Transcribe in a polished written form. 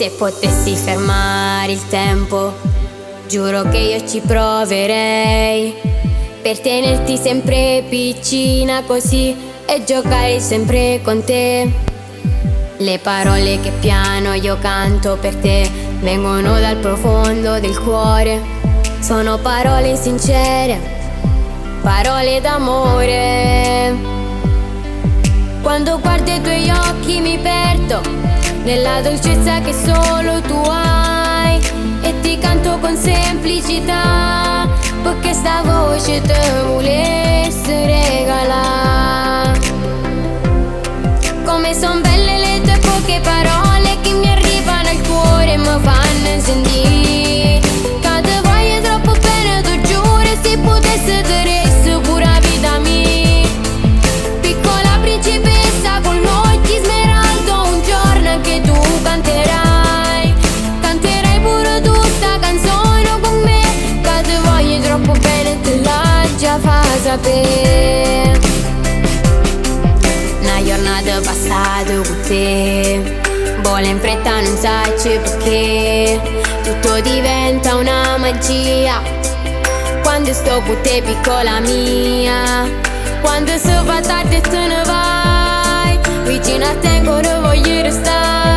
Se potessi fermare il tempo, giuro che io ci proverei per tenerti sempre piccina così e giocare sempre con te. Le parole che piano io canto per te vengono dal profondo del cuore. Sono parole sincere, parole d'amore. Quando guardo i tuoi occhi mi perdo nella dolcezza che solo tu hai e ti canto con semplicità perché sta voce te volesse regalare. Come son belle le tue poche parole che mi arrivano al cuore e mi fanno sentire che te voglio troppo bene, tu giuro, se potesse te resti pura vita mia. Piccola principessa con gli occhi smeraldo, un giorno anche tu canterai pure tu sta canzone con me, che te voglio troppo bene, te la già fa sapere. Una giornata passata con te vola in fretta, non sai perché tutto diventa una magia quando sto con te, piccola mia. Quando si fa tardi e te ne vai, vicino a te ancora voglio restare.